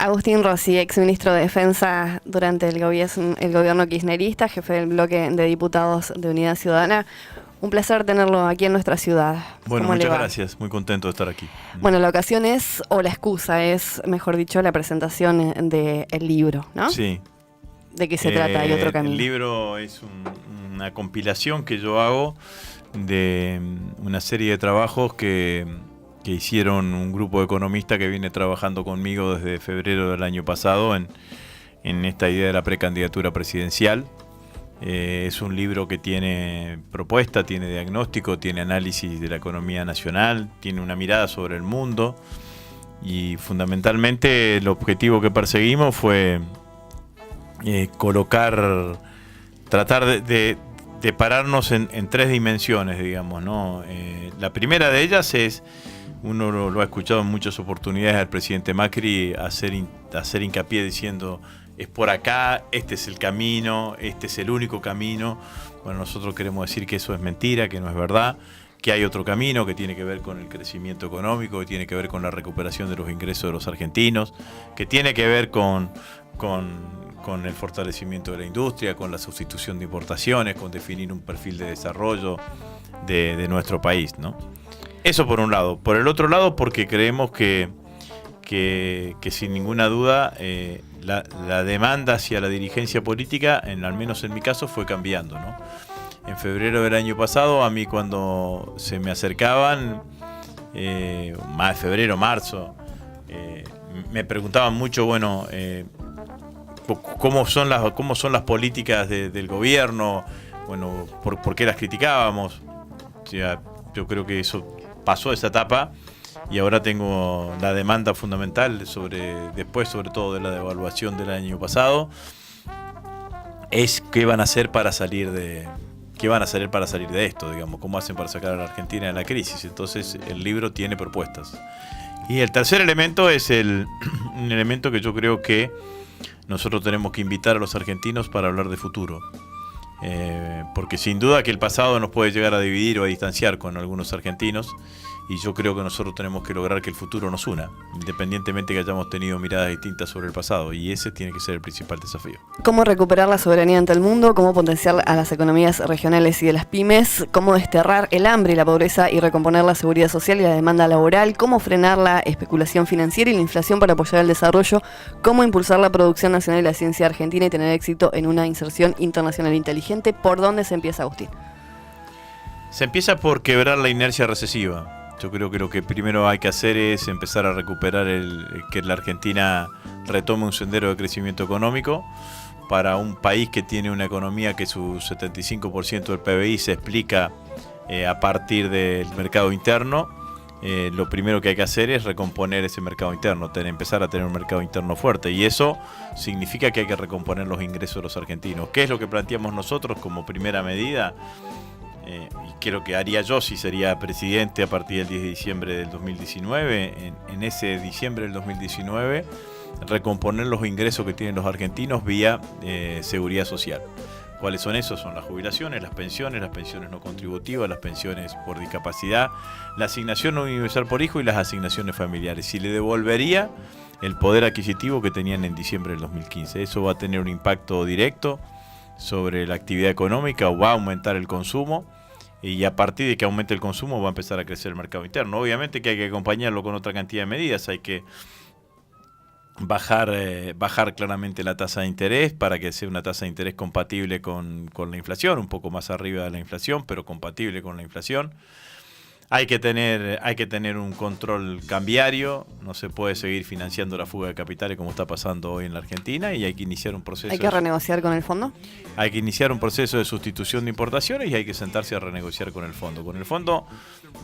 Agustín Rossi, exministro de Defensa durante el gobierno kirchnerista, jefe del bloque de diputados de Unidad Ciudadana. Un placer tenerlo aquí en nuestra ciudad. Bueno, muchas gracias, muy contento de estar aquí. Bueno, la ocasión es, o la excusa es, mejor dicho, la presentación del libro, ¿no? Sí. ¿De qué se trata? Hay otro camino. El libro es una compilación que yo hago de una serie de trabajos que hicieron un grupo de economistas que viene trabajando conmigo desde febrero del año pasado en esta idea de la precandidatura presidencial. Es un libro que tiene propuesta, tiene diagnóstico, tiene análisis de la economía nacional, tiene una mirada sobre el mundo y fundamentalmente el objetivo que perseguimos fue tratar de pararnos en tres dimensiones, digamos, ¿no? La primera de ellas es, uno lo ha escuchado en muchas oportunidades al presidente Macri hacer hincapié diciendo: es por acá, este es el camino, este es el único camino. Bueno, nosotros queremos decir que eso es mentira, que no es verdad, que hay otro camino que tiene que ver con el crecimiento económico, que tiene que ver con la recuperación de los ingresos de los argentinos, que tiene que ver con el fortalecimiento de la industria, con la sustitución de importaciones, con definir un perfil de desarrollo de nuestro país, ¿no? Eso por un lado. Por el otro lado, porque creemos que sin ninguna duda la demanda hacia la dirigencia política, al menos en mi caso, fue cambiando, ¿no? En febrero del año pasado, a mí cuando se me acercaban, febrero, marzo, me preguntaban mucho, bueno, ¿cómo son las políticas del gobierno? Bueno, ¿por qué las criticábamos? O sea, yo creo que eso pasó esa etapa. Y ahora tengo la demanda fundamental después sobre todo de la devaluación del año pasado, es qué van a hacer para salir de esto, digamos, cómo hacen para sacar a la Argentina de la crisis. Entonces el libro tiene propuestas. Y el tercer elemento es un elemento que yo creo que nosotros tenemos que invitar a los argentinos para hablar de futuro. Porque sin duda que el pasado nos puede llegar a dividir o a distanciar con algunos argentinos. Y yo creo que nosotros tenemos que lograr que el futuro nos una, independientemente que hayamos tenido miradas distintas sobre el pasado. Y ese tiene que ser el principal desafío. ¿Cómo recuperar la soberanía ante el mundo? ¿Cómo potenciar a las economías regionales y de las pymes? ¿Cómo desterrar el hambre y la pobreza y recomponer la seguridad social y la demanda laboral? ¿Cómo frenar la especulación financiera y la inflación para apoyar el desarrollo? ¿Cómo impulsar la producción nacional y la ciencia argentina y tener éxito en una inserción internacional inteligente? ¿Por dónde se empieza, Agustín? Se empieza por quebrar la inercia recesiva. Yo creo que lo que primero hay que hacer es empezar a recuperar que la Argentina retome un sendero de crecimiento económico para un país que tiene una economía que su 75% del PBI se explica a partir del mercado interno. Lo primero que hay que hacer es recomponer ese mercado interno, empezar a tener un mercado interno fuerte, y eso significa que hay que recomponer los ingresos de los argentinos. ¿Qué es lo que planteamos nosotros como primera medida? Y creo que haría yo si sería presidente a partir del 10 de diciembre del 2019, en ese diciembre del 2019, recomponer los ingresos que tienen los argentinos vía seguridad social. ¿Cuáles son esos? Son las jubilaciones, las pensiones no contributivas, las pensiones por discapacidad, la asignación universal por hijo y las asignaciones familiares. Y le devolvería el poder adquisitivo que tenían en diciembre del 2015. Eso va a tener un impacto directo sobre la actividad económica, o va a aumentar el consumo, y a partir de que aumente el consumo va a empezar a crecer el mercado interno. Obviamente que hay que acompañarlo con otra cantidad de medidas. Hay que bajar claramente la tasa de interés para que sea una tasa de interés compatible con la inflación, un poco más arriba de la inflación, pero compatible con la inflación. Hay que tener un control cambiario, no se puede seguir financiando la fuga de capitales como está pasando hoy en la Argentina, y hay que iniciar un proceso. ¿Hay que renegociar con el fondo? Hay que iniciar un proceso de sustitución de importaciones y hay que sentarse a renegociar con el fondo. Con el fondo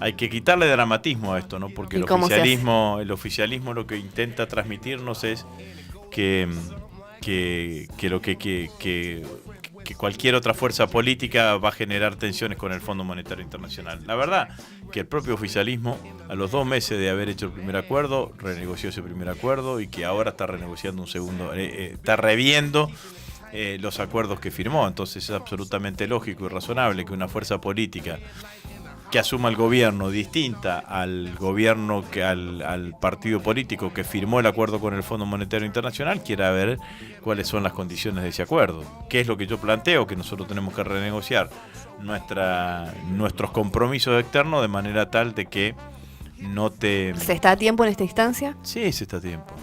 hay que quitarle dramatismo a esto, ¿no? Porque el oficialismo lo que intenta transmitirnos es que cualquier otra fuerza política va a generar tensiones con el Fondo Monetario Internacional. La verdad que el propio oficialismo, a los 2 meses de haber hecho el primer acuerdo, renegoció ese primer acuerdo, y que ahora está renegociando un segundo, está reviendo los acuerdos que firmó. Entonces es absolutamente lógico y razonable que una fuerza política que asuma el gobierno distinta al gobierno al partido político que firmó el acuerdo con el Fondo Monetario Internacional, quiera ver cuáles son las condiciones de ese acuerdo. ¿Qué es lo que yo planteo? Que nosotros tenemos que renegociar nuestros compromisos externos de manera tal de que no te... ¿Se está a tiempo en esta instancia? Sí, se está a tiempo.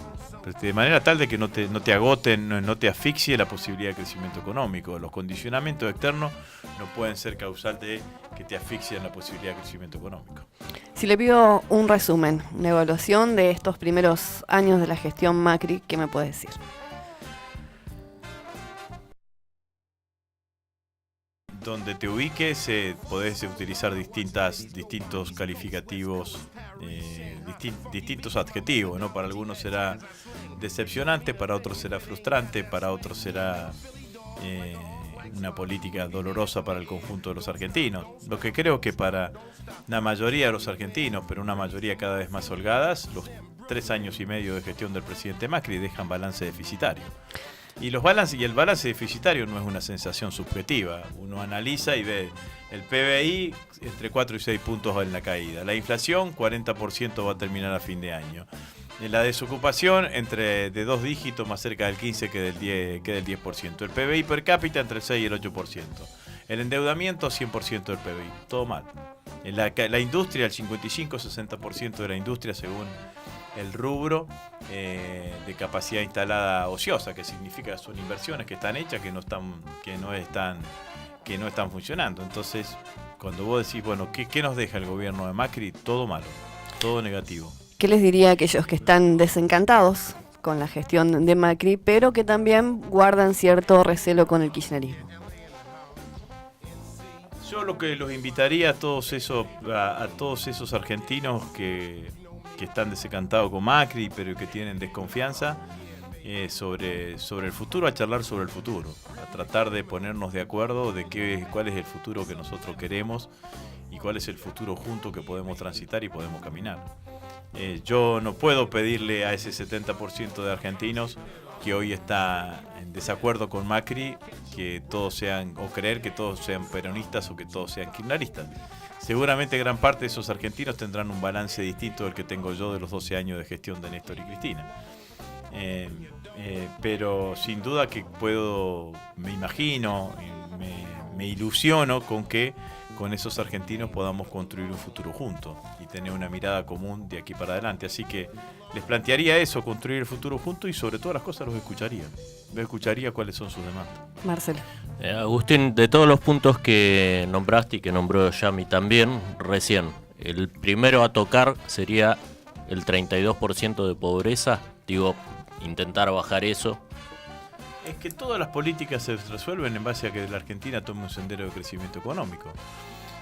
De manera tal de que no te agoten, no te asfixie la posibilidad de crecimiento económico. Los condicionamientos externos no pueden ser causal de que te asfixien la posibilidad de crecimiento económico. Si le pido un resumen, una evaluación de estos primeros años de la gestión Macri, ¿qué me puede decir? Donde te ubiques, podés utilizar distintos calificativos, distintos adjetivos, ¿no? Para algunos será decepcionante, para otros será frustrante, para otros será una política dolorosa para el conjunto de los argentinos. Lo que creo que para la mayoría de los argentinos, pero una mayoría cada vez más holgadas, los 3 años y medio de gestión del presidente Macri dejan balance deficitario. Y el balance deficitario no es una sensación subjetiva. Uno analiza y ve el PBI entre 4 y 6 puntos en la caída. La inflación, 40% va a terminar a fin de año. La desocupación de 2 dígitos, más cerca del 15 que del 10%. El PBI per cápita entre el 6 y el 8%. El endeudamiento, 100% del PBI. Todo mal. La industria, el 55-60% de la industria según el rubro de capacidad instalada ociosa, que significa que son inversiones que están hechas, que no están funcionando. Entonces, cuando vos decís, bueno, ¿qué nos deja el gobierno de Macri? Todo malo, todo negativo. ¿Qué les diría a aquellos que están desencantados con la gestión de Macri, pero que también guardan cierto recelo con el kirchnerismo? Yo lo que los invitaría a todos esos argentinos que están desencantados con Macri, pero que tienen desconfianza sobre el futuro, a charlar sobre el futuro, a tratar de ponernos de acuerdo de cuál es el futuro que nosotros queremos y cuál es el futuro junto que podemos transitar y podemos caminar. Yo no puedo pedirle a ese 70% de argentinos que hoy está en desacuerdo con Macri que todos sean, o creer que todos sean peronistas o que todos sean kirchneristas. Seguramente gran parte de esos argentinos tendrán un balance distinto del que tengo yo de los 12 años de gestión de Néstor y Cristina. Pero sin duda que me imagino, me ilusiono con que con esos argentinos podamos construir un futuro juntos y tener una mirada común de aquí para adelante. Así que les plantearía eso, construir el futuro juntos, y sobre todas las cosas los escucharía cuáles son sus demandas. Marcelo. Agustín, de todos los puntos que nombraste y que nombró Yami también recién, el primero a tocar sería el 32% de pobreza, intentar bajar eso. Es que todas las políticas se resuelven en base a que la Argentina tome un sendero de crecimiento económico.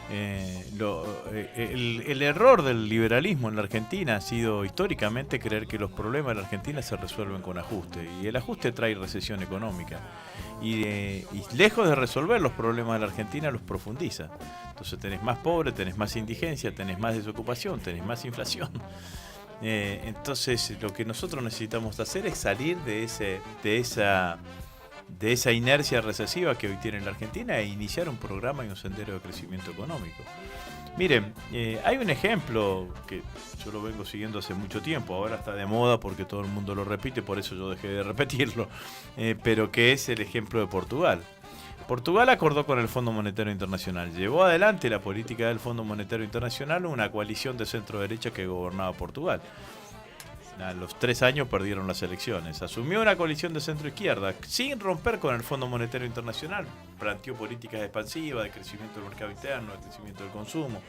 El error del liberalismo en la Argentina ha sido históricamente creer que los problemas de la Argentina se resuelven con ajuste, y el ajuste trae recesión económica y lejos de resolver los problemas de la Argentina los profundiza. Entonces tenés más pobres, tenés más indigencia, tenés más desocupación, tenés más inflación. Entonces lo que nosotros necesitamos hacer es salir de esa inercia recesiva que hoy tiene la Argentina e iniciar un programa y un sendero de crecimiento económico. Miren, hay un ejemplo que yo lo vengo siguiendo hace mucho tiempo, ahora está de moda porque todo el mundo lo repite, por eso yo dejé de repetirlo, pero que es el ejemplo de Portugal. Portugal acordó con el Fondo Monetario Internacional, llevó adelante la política del Fondo Monetario Internacional, una coalición de centro-derecha que gobernaba Portugal. A los 3 años perdieron las elecciones. Asumió una coalición de centro-izquierda sin romper con el Fondo Monetario Internacional. Planteó políticas expansivas de crecimiento del mercado interno, de crecimiento del consumo.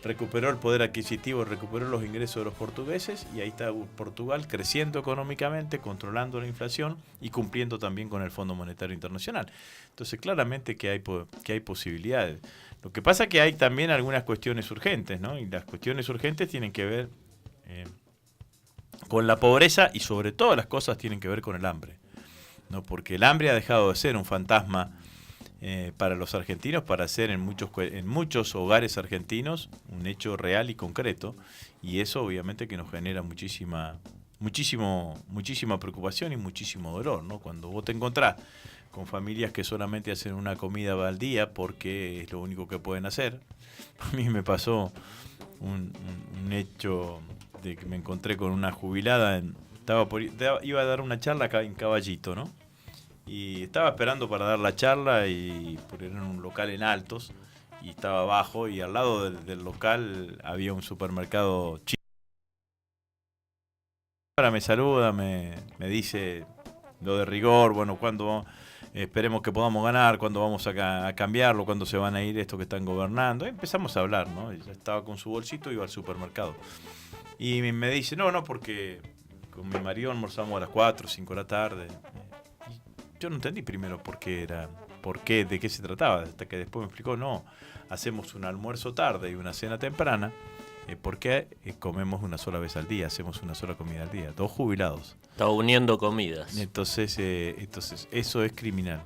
Recuperó el poder adquisitivo, recuperó los ingresos de los portugueses, y ahí está Portugal creciendo económicamente, controlando la inflación y cumpliendo también con el Fondo Monetario Internacional. Entonces claramente que hay posibilidades. Lo que pasa es que hay también algunas cuestiones urgentes, ¿no? Y las cuestiones urgentes tienen que ver con la pobreza, y sobre todo las cosas tienen que ver con el hambre, ¿no? Porque el hambre ha dejado de ser un fantasma para los argentinos, para ser en muchos hogares argentinos un hecho real y concreto, y eso obviamente que nos genera muchísima muchísima preocupación y muchísimo dolor, ¿no? Cuando vos te encontrás con familias que solamente hacen una comida al día porque es lo único que pueden hacer. A mí me pasó un hecho de que me encontré con una jubilada, iba a dar una charla acá en Caballito, ¿no? Y estaba esperando para dar la charla y porque era un local en Altos y estaba abajo y al lado del local había un supermercado chico. Ahora me saluda, me dice lo de rigor, bueno, cuando esperemos que podamos ganar, cuándo vamos a cambiarlo, cuándo se van a ir estos que están gobernando. Y empezamos a hablar, ¿no? Ella estaba con su bolsito, iba al supermercado. Y me dice, no, porque con mi marido almorzamos a las 4 o 5 de la tarde. Y yo no entendí primero por qué, de qué se trataba, hasta que después me explicó, no, hacemos un almuerzo tarde y una cena temprana, porque comemos una sola vez al día, hacemos una sola comida al día, 2 jubilados. Está uniendo comidas. Entonces eso es criminal.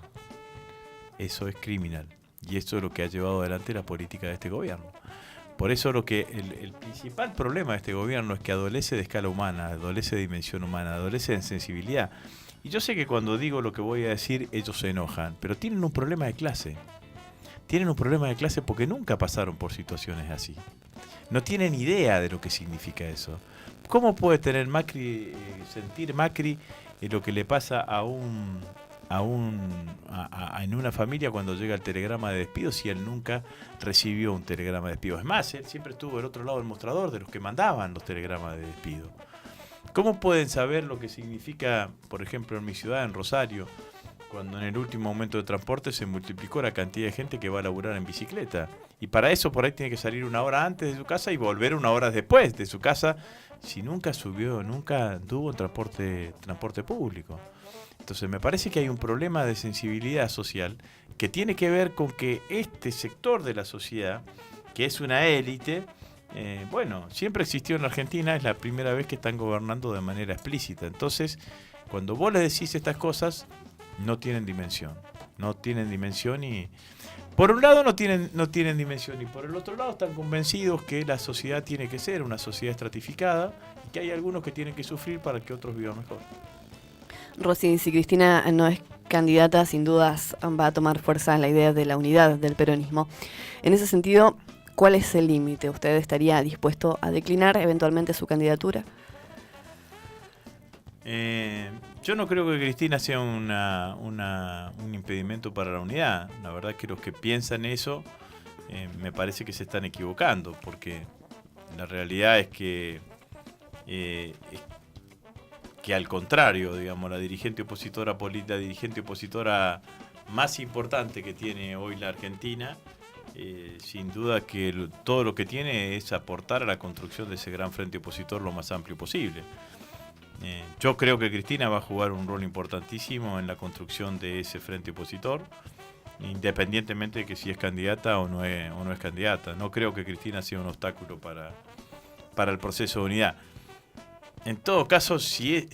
Eso es criminal. Y eso es lo que ha llevado adelante la política de este gobierno. Por eso el principal problema de este gobierno es que adolece de escala humana, adolece de dimensión humana, adolece de sensibilidad. Y yo sé que cuando digo lo que voy a decir, ellos se enojan, pero tienen un problema de clase. Tienen un problema de clase porque nunca pasaron por situaciones así. No tienen idea de lo que significa eso. ¿Cómo puede tener sentir Macri lo que le pasa en una familia cuando llega el telegrama de despido si él nunca recibió un telegrama de despido? Es más, él siempre estuvo del otro lado del mostrador de los que mandaban los telegramas de despido. ¿Cómo pueden saber lo que significa, por ejemplo, en mi ciudad, en Rosario, cuando en el último aumento de transporte se multiplicó la cantidad de gente que va a laburar en bicicleta? Y para eso por ahí tiene que salir una hora antes de su casa y volver una hora después de su casa si nunca tuvo transporte público. Entonces me parece que hay un problema de sensibilidad social que tiene que ver con que este sector de la sociedad, que es una élite, siempre existió en la Argentina, es la primera vez que están gobernando de manera explícita. Entonces, cuando vos les decís estas cosas, no tienen dimensión. No tienen dimensión y... Por un lado no tienen dimensión y por el otro lado están convencidos que la sociedad tiene que ser una sociedad estratificada y que hay algunos que tienen que sufrir para que otros vivan mejor. Rosy, si Cristina no es candidata, sin dudas va a tomar fuerza la idea de la unidad del peronismo. En ese sentido, ¿cuál es el límite? ¿Usted estaría dispuesto a declinar eventualmente su candidatura? Yo no creo que Cristina sea un impedimento para la unidad. La verdad es que los que piensan eso me parece que se están equivocando, porque la realidad es que al contrario, digamos, la dirigente opositora más importante que tiene hoy la Argentina, sin duda que todo lo que tiene es aportar a la construcción de ese gran frente opositor lo más amplio posible. Yo creo que Cristina va a jugar un rol importantísimo en la construcción de ese frente opositor, independientemente de que si es candidata o no es candidata. No creo que Cristina sea un obstáculo para el proceso de unidad. En todo caso, si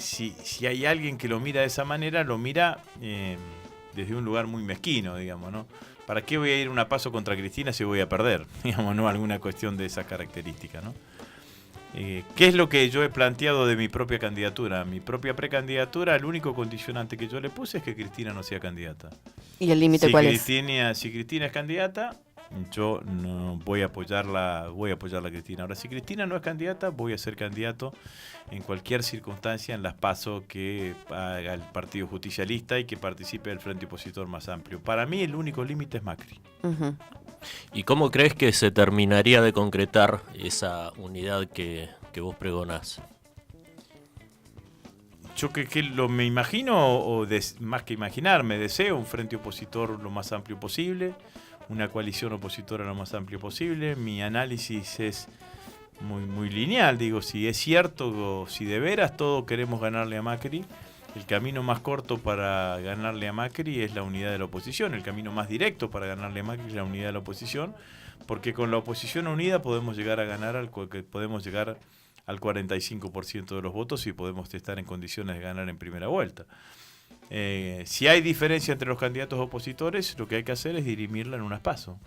hay alguien que lo mira de esa manera, lo mira desde un lugar muy mezquino, digamos, ¿no? ¿Para qué voy a ir a una paso contra Cristina si voy a perder? Digamos, no alguna cuestión de esa característica, ¿no? ¿Qué es lo que yo he planteado de mi propia candidatura? Mi propia precandidatura, el único condicionante que yo le puse es que Cristina no sea candidata. ¿Y el límite cuál es? Si Cristina es candidata, yo no voy a apoyarla a Cristina. Ahora, si Cristina no es candidata, voy a ser candidato en cualquier circunstancia en las PASO que haga el Partido Justicialista y que participe del frente opositor más amplio. Para mí el único límite es Macri. Uh-huh. ¿Y cómo crees que se terminaría de concretar esa unidad que vos pregonás? Yo me imagino, más que imaginarme, deseo un frente opositor lo más amplio posible, una coalición opositora lo más amplio posible. Mi análisis es muy lineal, digo, si es cierto, si de veras todos queremos ganarle a Macri, el camino más corto para ganarle a Macri es la unidad de la oposición, el camino más directo para ganarle a Macri es la unidad de la oposición, porque con la oposición unida podemos llegar al 45% de los votos y podemos estar en condiciones de ganar en primera vuelta. Si hay diferencia entre los candidatos opositores, lo que hay que hacer es dirimirla en unas PASO.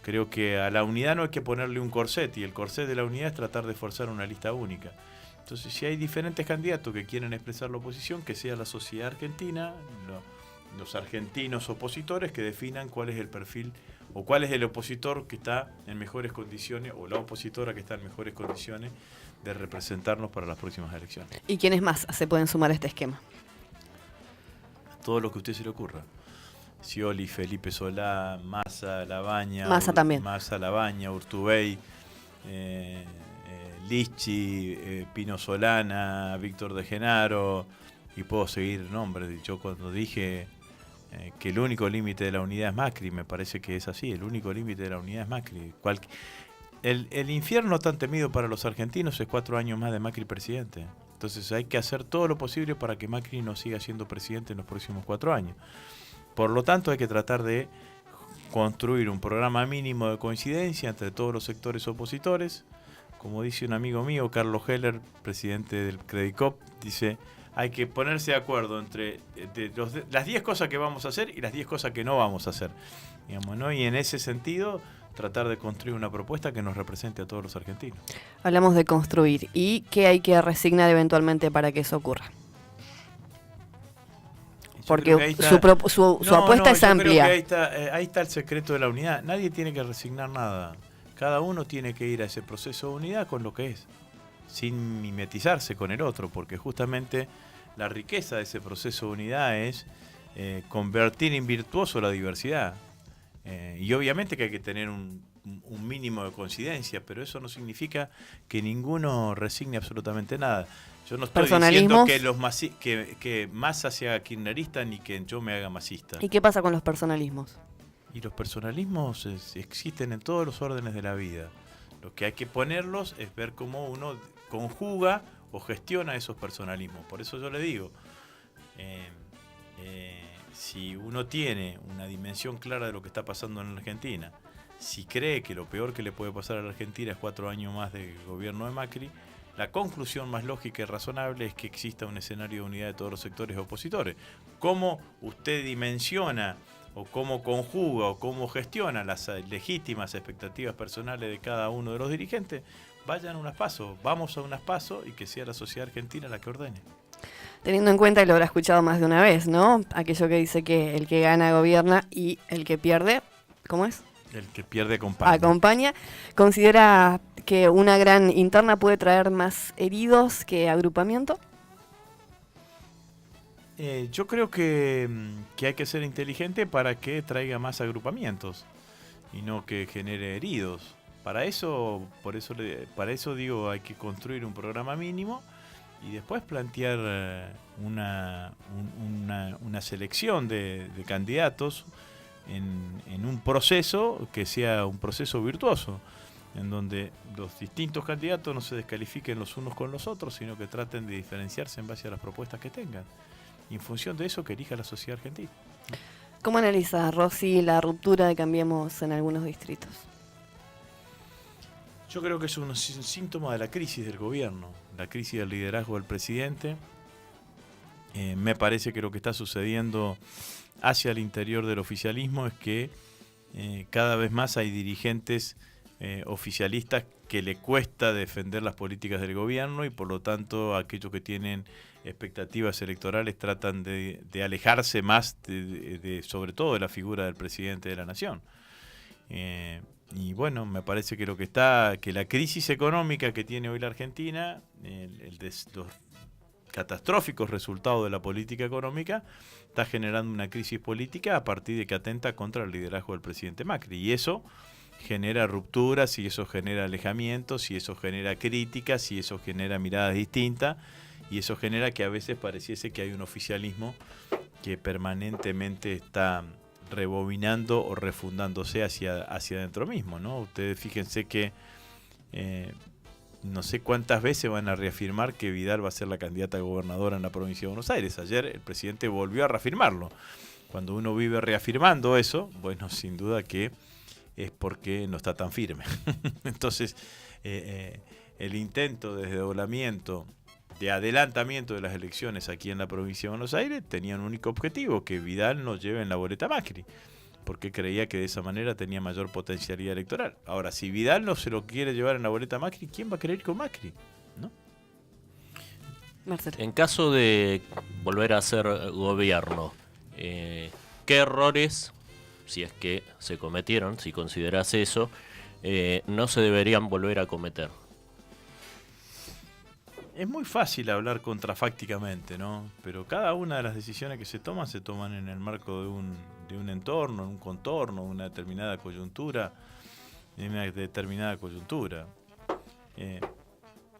Creo que a la unidad no hay que ponerle un corset, y el corset de la unidad es tratar de forzar una lista única. Entonces, si hay diferentes candidatos que quieren expresar la oposición, que sea la sociedad argentina, los argentinos opositores que definan cuál es el perfil o cuál es el opositor que está en mejores condiciones o la opositora que está en mejores condiciones de representarnos para las próximas elecciones. ¿Y quiénes más se pueden sumar a este esquema? Todo lo que a usted se le ocurra. Scioli, Felipe Solá, Massa, Labaña, Massa también. Massa, Labaña, Urtubey, Lichi, Pino Solana, Víctor de Genaro, y puedo seguir nombres. Yo cuando dije que el único límite de la unidad es Macri, me parece que es así, el único límite de la unidad es Macri. El infierno tan temido para los argentinos es 4 años más de Macri presidente. Entonces hay que hacer todo lo posible para que Macri no siga siendo presidente en los próximos 4 años. Por lo tanto, hay que tratar de construir un programa mínimo de coincidencia entre todos los sectores opositores. Como dice un amigo mío, Carlos Heller, presidente del Credicop, dice, hay que ponerse de acuerdo entre las 10 cosas que vamos a hacer y las 10 cosas que no vamos a hacer. Digamos, ¿no? Y en ese sentido, tratar de construir una propuesta que nos represente a todos los argentinos. Hablamos de construir. ¿Y qué hay que resignar eventualmente para que eso ocurra? Porque su apuesta es amplia. Creo que ahí está el secreto de la unidad. Nadie tiene que resignar nada. Cada uno tiene que ir a ese proceso de unidad con lo que es, sin mimetizarse con el otro, porque justamente la riqueza de ese proceso de unidad es convertir en virtuoso la diversidad. Y obviamente que hay que tener un mínimo de coincidencia, pero eso no significa que ninguno resigne absolutamente nada. Yo no estoy diciendo que Massa se haga kirchnerista ni que yo me haga masista. ¿Y qué pasa con los personalismos? Y los personalismos existen en todos los órdenes de la vida. Lo que hay que ponerlos es ver cómo uno conjuga o gestiona esos personalismos. Por eso yo le digo, si uno tiene una dimensión clara de lo que está pasando en la Argentina, si cree que lo peor que le puede pasar a la Argentina es 4 años más de gobierno de Macri, la conclusión más lógica y razonable es que exista un escenario de unidad de todos los sectores opositores. ¿Cómo usted dimensiona o cómo conjuga o cómo gestiona las legítimas expectativas personales de cada uno de los dirigentes? Vayan a unas PASO, vamos a unas PASO y que sea la sociedad argentina la que ordene. Teniendo en cuenta, y lo habrá escuchado más de una vez, ¿no? Aquello que dice que el que gana gobierna y el que pierde, ¿cómo es? El que pierde acompaña. Acompaña. ¿Considera que una gran interna puede traer más heridos que agrupamiento? Yo creo que hay que ser inteligente para que traiga más agrupamientos y no que genere heridos. Para eso digo, hay que construir un programa mínimo y después plantear una selección de candidatos en un proceso que sea un proceso virtuoso, en donde los distintos candidatos no se descalifiquen los unos con los otros, sino que traten de diferenciarse en base a las propuestas que tengan. Y en función de eso que elija la sociedad argentina. ¿Cómo analiza, Rossi, la ruptura de Cambiemos en algunos distritos? Yo creo que es un síntoma de la crisis del gobierno, la crisis del liderazgo del presidente. Me parece que lo que está sucediendo hacia el interior del oficialismo es que cada vez más hay dirigentes oficialistas que le cuesta defender las políticas del gobierno y por lo tanto aquellos que tienen expectativas electorales tratan de alejarse más sobre todo de la figura del presidente de la nación. Y bueno, me parece que que la crisis económica que tiene hoy la Argentina, los catastróficos resultados de la política económica, está generando una crisis política a partir de que atenta contra el liderazgo del presidente Macri. Y eso genera rupturas, y eso genera alejamientos, y eso genera críticas, y eso genera miradas distintas, y eso genera que a veces pareciese que hay un oficialismo que permanentemente está rebobinando o refundándose hacia adentro mismo, ¿no? Ustedes fíjense que no sé cuántas veces van a reafirmar que Vidal va a ser la candidata a gobernadora en la provincia de Buenos Aires. Ayer el presidente volvió a reafirmarlo. Cuando uno vive reafirmando eso, bueno, sin duda que es porque no está tan firme. Entonces, el intento de desdoblamiento, de adelantamiento de las elecciones aquí en la provincia de Buenos Aires tenía un único objetivo, que Vidal no lleve en la boleta Macri, porque creía que de esa manera tenía mayor potencialidad electoral. Ahora, si Vidal no se lo quiere llevar en la boleta Macri, ¿quién va a querer ir con Macri? ¿No? Marcelo. En caso de volver a ser gobierno, ¿qué errores, si es que se cometieron, si consideras eso, no se deberían volver a cometer? Es muy fácil hablar contrafácticamente, ¿no? Pero cada una de las decisiones que se toman en el marco de un entorno, un contorno, una determinada coyuntura,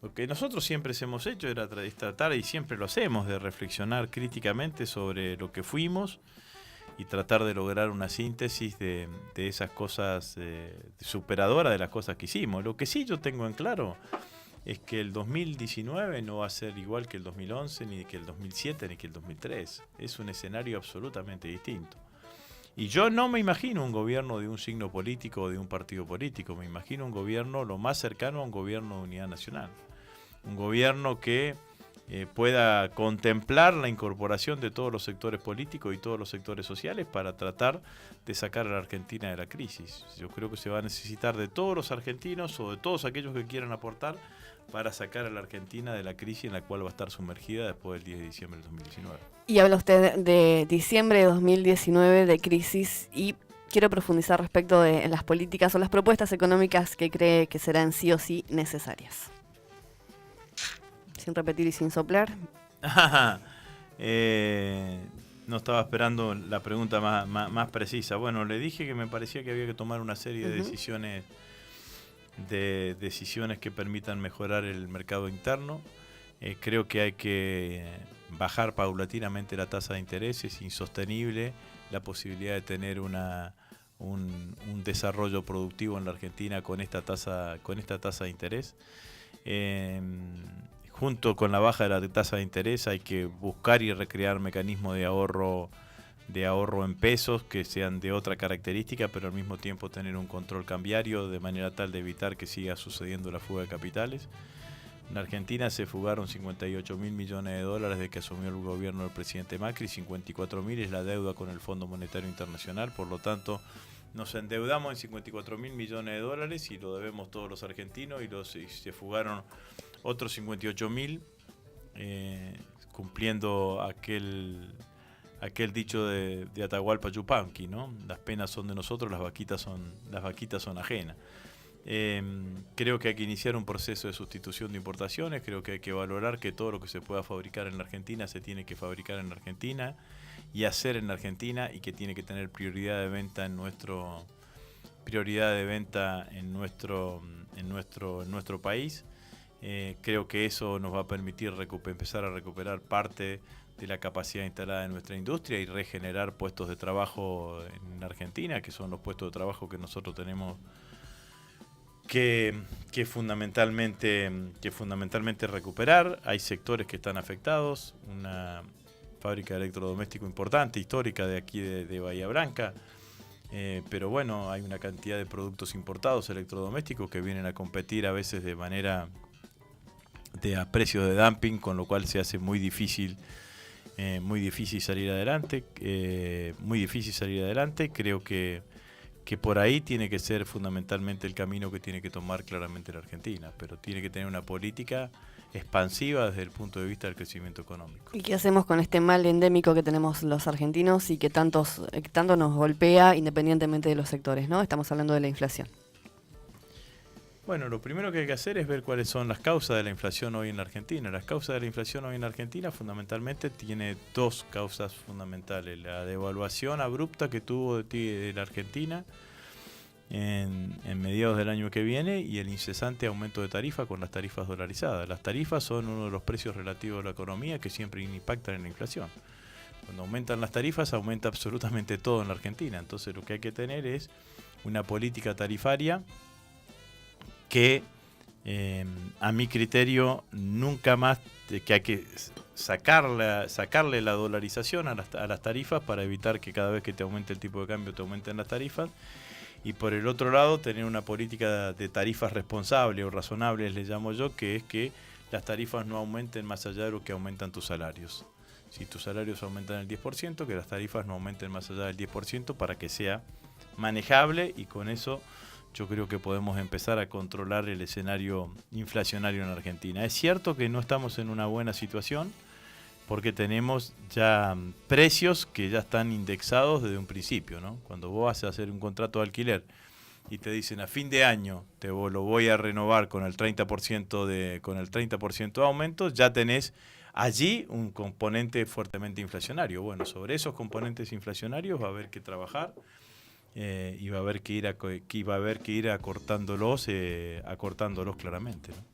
Lo que nosotros siempre hemos hecho es tratar, y siempre lo hacemos, de reflexionar críticamente sobre lo que fuimos y tratar de lograr una síntesis de esas cosas, superadora de las cosas que hicimos. Lo que sí yo tengo en claro es que el 2019 no va a ser igual que el 2011, ni que el 2007, ni que el 2003. Es un escenario absolutamente distinto. Y yo no me imagino un gobierno de un signo político o de un partido político. Me imagino un gobierno lo más cercano a un gobierno de unidad nacional. Un gobierno que pueda contemplar la incorporación de todos los sectores políticos y todos los sectores sociales para tratar de sacar a la Argentina de la crisis. Yo creo que se va a necesitar de todos los argentinos o de todos aquellos que quieran aportar para sacar a la Argentina de la crisis en la cual va a estar sumergida después del 10 de diciembre del 2019. Y habla usted de diciembre de 2019, de crisis, y quiero profundizar respecto de las políticas o las propuestas económicas que cree que serán sí o sí necesarias. Sin repetir y sin soplar. No estaba esperando la pregunta más precisa. Bueno, le dije que me parecía que había que tomar una serie de decisiones que permitan mejorar el mercado interno. Creo que hay que bajar paulatinamente la tasa de interés. Es insostenible la posibilidad de tener un desarrollo productivo en la Argentina con esta tasa de interés. Junto con la baja de la tasa de interés hay que buscar y recrear mecanismos de ahorro en pesos que sean de otra característica, pero al mismo tiempo tener un control cambiario de manera tal de evitar que siga sucediendo la fuga de capitales. En Argentina se fugaron 58.000 millones de dólares desde que asumió el gobierno del presidente Macri. 54.000 es la deuda con el Fondo Monetario Internacional, por lo tanto nos endeudamos en 54.000 millones de dólares y lo debemos todos los argentinos, y se fugaron otros 58.000, cumpliendo aquel dicho de Atahualpa Yupanqui, ¿no? Las penas son de nosotros, las vaquitas son ajenas. Creo que hay que iniciar un proceso de sustitución de importaciones. Creo que hay que valorar que todo lo que se pueda fabricar en la Argentina se tiene que fabricar en la Argentina y hacer en la Argentina, y que tiene que tener prioridad de venta en nuestro país. Creo que eso nos va a permitir empezar a recuperar parte de la capacidad instalada en nuestra industria y regenerar puestos de trabajo en Argentina, que son los puestos de trabajo que nosotros tenemos que fundamentalmente recuperar. Hay sectores que están afectados. Una fábrica de electrodoméstico importante, histórica, de aquí de Bahía Blanca. Pero bueno, hay una cantidad de productos importados electrodomésticos que vienen a competir a veces a precios de dumping, con lo cual se hace muy difícil salir adelante. Creo que por ahí tiene que ser fundamentalmente el camino que tiene que tomar claramente la Argentina, pero tiene que tener una política expansiva desde el punto de vista del crecimiento económico. ¿Y qué hacemos con este mal endémico que tenemos los argentinos y que tanto nos golpea independientemente de los sectores, ¿no? Estamos hablando de la inflación. Bueno, lo primero que hay que hacer es ver cuáles son las causas de la inflación hoy en la Argentina. Las causas de la inflación hoy en la Argentina fundamentalmente tiene dos causas fundamentales. La devaluación abrupta que tuvo de la Argentina en mediados del año que viene, y el incesante aumento de tarifa con las tarifas dolarizadas. Las tarifas son uno de los precios relativos de la economía que siempre impactan en la inflación. Cuando aumentan las tarifas, aumenta absolutamente todo en la Argentina. Entonces lo que hay que tener es una política tarifaria que, a mi criterio, nunca más, que hay que sacarle la dolarización a las tarifas para evitar que cada vez que te aumente el tipo de cambio te aumenten las tarifas. Y por el otro lado, tener una política de tarifas responsables o razonables, le llamo yo, que es que las tarifas no aumenten más allá de lo que aumentan tus salarios. Si tus salarios aumentan el 10%, que las tarifas no aumenten más allá del 10% para que sea manejable, y con eso yo creo que podemos empezar a controlar el escenario inflacionario en Argentina. Es cierto que no estamos en una buena situación porque tenemos ya precios que ya están indexados desde un principio, ¿no? Cuando vos vas a hacer un contrato de alquiler y te dicen a fin de año lo voy a renovar con el 30% de aumento, ya tenés allí un componente fuertemente inflacionario. Bueno, sobre esos componentes inflacionarios va a haber que trabajar y va a haber que ir acortándolos claramente, ¿no?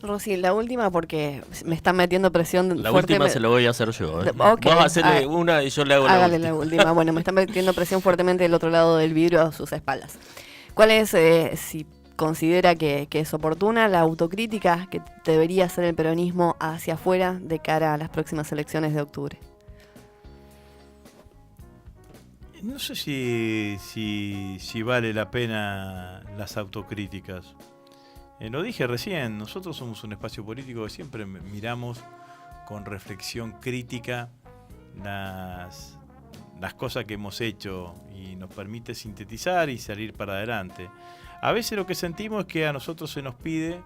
Rosy, la última porque me están metiendo presión La fuerte. última se la voy a hacer yo. Okay. Vos hacerle una y yo le hago la Hágale última. la última. Bueno, me están metiendo presión fuertemente del otro lado del vidrio a sus espaldas. ¿Cuál es, si considera que es oportuna, la autocrítica que debería hacer el peronismo hacia afuera de cara a las próximas elecciones de octubre? No sé si vale la pena las autocríticas. Lo dije recién, nosotros somos un espacio político que siempre miramos con reflexión crítica las cosas que hemos hecho y nos permite sintetizar y salir para adelante. A veces lo que sentimos es que a nosotros se nos pide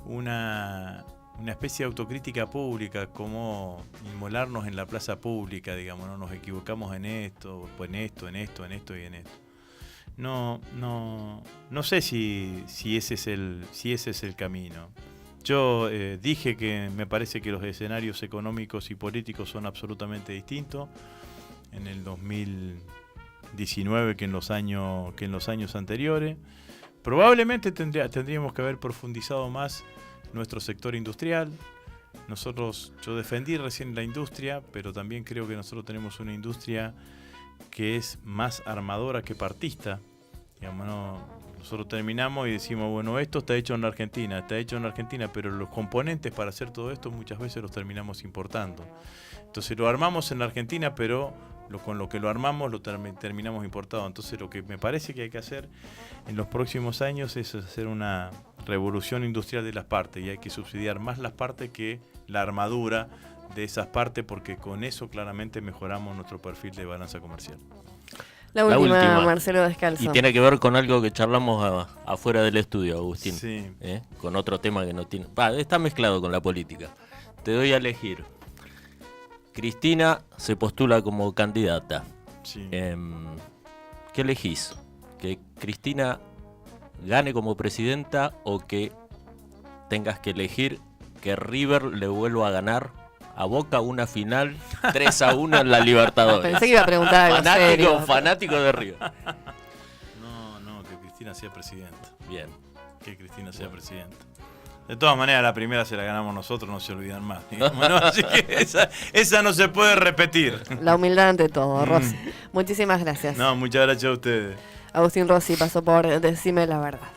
una especie de autocrítica pública, como inmolarnos en la plaza pública, digamos, ¿no? Nos equivocamos en esto, en esto y en esto. No sé si ese es el camino. Yo dije que me parece que los escenarios económicos y políticos son absolutamente distintos en el 2019 que en los años anteriores. Probablemente tendríamos que haber profundizado más nuestro sector industrial. Yo defendí recién la industria, pero también creo que nosotros tenemos una industria que es más armadora que partista. Digamos, nosotros terminamos y decimos, bueno, esto está hecho en la Argentina, pero los componentes para hacer todo esto muchas veces los terminamos importando. Entonces lo armamos en la Argentina, pero con lo que lo armamos lo terminamos importado. Entonces lo que me parece que hay que hacer en los próximos años es hacer una revolución industrial de las partes, y hay que subsidiar más las partes que la armadura de esas partes, porque con eso claramente mejoramos nuestro perfil de balanza comercial. La última, Marcelo Descalzo. Y tiene que ver con algo que charlamos afuera del estudio, Agustín. Sí. Con otro tema que no tiene... está mezclado con la política. Te doy a elegir. Cristina se postula como candidata. Sí. ¿Qué elegís? ¿Que Cristina gane como presidenta o que tengas que elegir que River le vuelva a ganar a Boca una final 3-1 en la Libertadores? Pensé que iba a preguntar algo serio. Fanático de River. No, que Cristina sea presidenta. Bien. Que Cristina sea presidenta. De todas maneras, la primera se la ganamos nosotros, no se olvidan más. Digamos, ¿no? Así que esa no se puede repetir. La humildad ante todo, Rosy. Muchísimas gracias. No, muchas gracias a ustedes. Agustín Rossi pasó por Decime la Verdad.